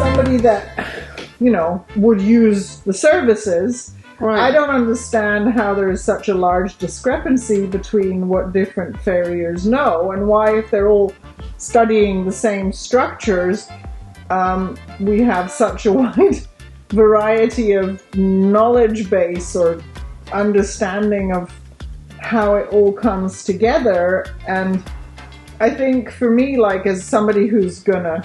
Somebody that, you know, would use the services. Right. I don't understand how there is such a large discrepancy between what different farriers know and why, if they're all studying the same structures, we have such a wide variety of knowledge base or understanding of how it all comes together. And I think for me, like, as somebody who's gonna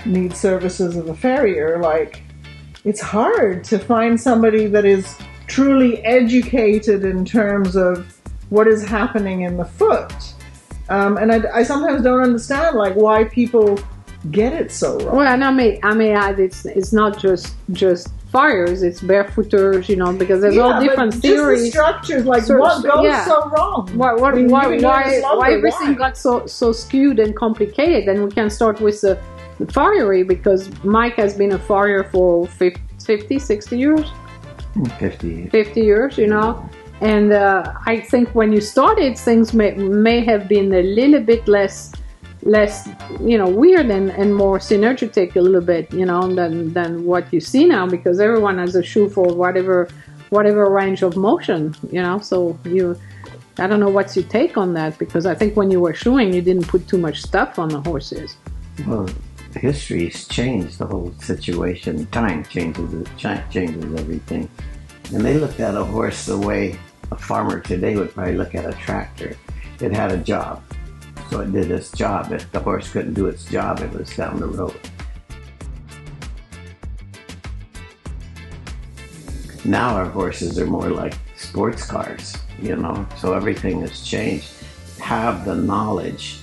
need services of a farrier, like, it's hard to find somebody that is truly educated in terms of what is happening in the foot. And I sometimes don't understand, like, why people get it so wrong. Well, and I may add, it's not just farriers, it's barefooters, you know, because there's all different theories. Just the structures, like, what goes so wrong? Why everything got so skewed and complicated? And we can start with the farriery, because Mike has been a farrier for 50, 60 years? 50 years, you know. And I think when you started, things may have been a little bit less, you know, weird and more synergetic a little bit, you know, than what you see now, because everyone has a shoe for whatever range of motion, you know. So I don't know what's your take on that, because I think when you were shoeing, you didn't put too much stuff on the horses. Well, history's changed the whole situation. Time changes everything. And they looked at a horse the way a farmer today would probably look at a tractor. It had a job, so it did its job. If the horse couldn't do its job, it was down the road. Now our horses are more like sports cars, you know, so everything has changed. Have the knowledge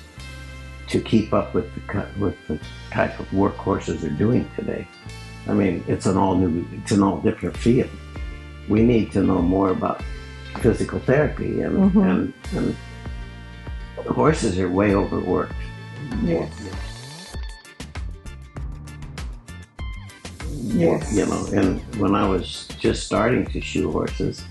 to keep up with the type of work horses are doing today. I mean, it's an all different field. We need to know more about physical therapy, and the horses are way overworked. Yes. You know, and when I was just starting to shoe horses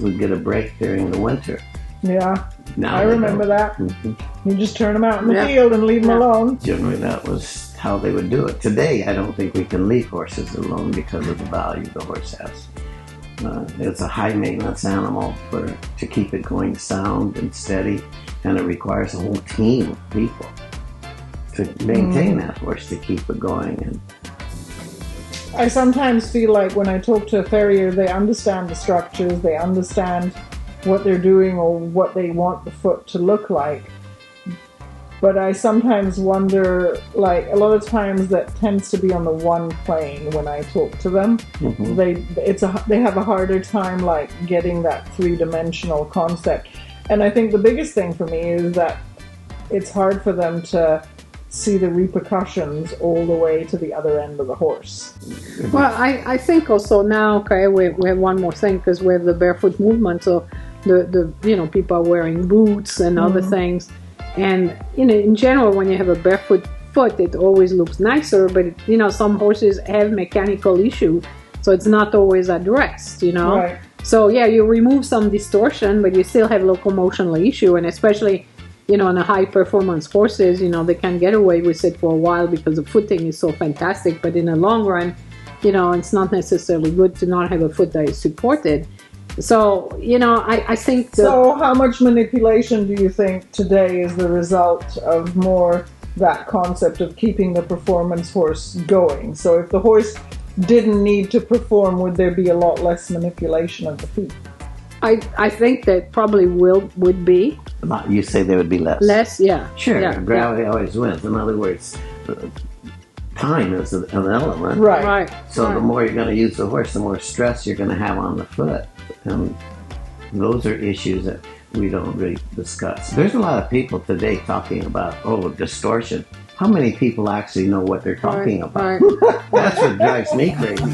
would get a break during the winter. Yeah. Now I remember that. Mm-hmm. You just turn them out in the field and leave them alone. Generally, that was how they would do it. Today, I don't think we can leave horses alone because of the value the horse has. It's a high-maintenance animal to keep it going sound and steady, and it requires a whole team of people to maintain that horse to keep it going. And I sometimes feel like when I talk to a farrier, they understand the structures, they understand what they're doing or what they want the foot to look like. But I sometimes wonder, like, a lot of times that tends to be on the one plane when I talk to them. Mm-hmm. They have a harder time, like, getting that three-dimensional concept. And I think the biggest thing for me is that it's hard for them to see the repercussions all the way to the other end of the horse. Well, I think also now, okay, we have one more thing, because we have the barefoot movement, so the you know, people are wearing boots and other things. And, you know, in general, when you have a barefoot foot, it always looks nicer, but, you know, some horses have mechanical issue, so it's not always addressed, you know. Right. So, yeah, you remove some distortion, but you still have locomotional issue, and especially, you know, on the high-performance horses, you know, they can get away with it for a while because the footing is so fantastic, but in the long run, you know, it's not necessarily good to not have a foot that is supported. So, you know, I think... So how much manipulation do you think today is the result of more that concept of keeping the performance horse going? So if the horse didn't need to perform, would there be a lot less manipulation of the feet? I think that probably would be. You say there would be less? Less, yeah. Sure, yeah, gravity always wins. In other words, time is an element. Right. So the more you're going to use the horse, the more stress you're going to have on the foot. And those are issues that we don't really discuss. There's a lot of people today talking about, distortion. How many people actually know what they're talking about? Right. That's what drives me crazy.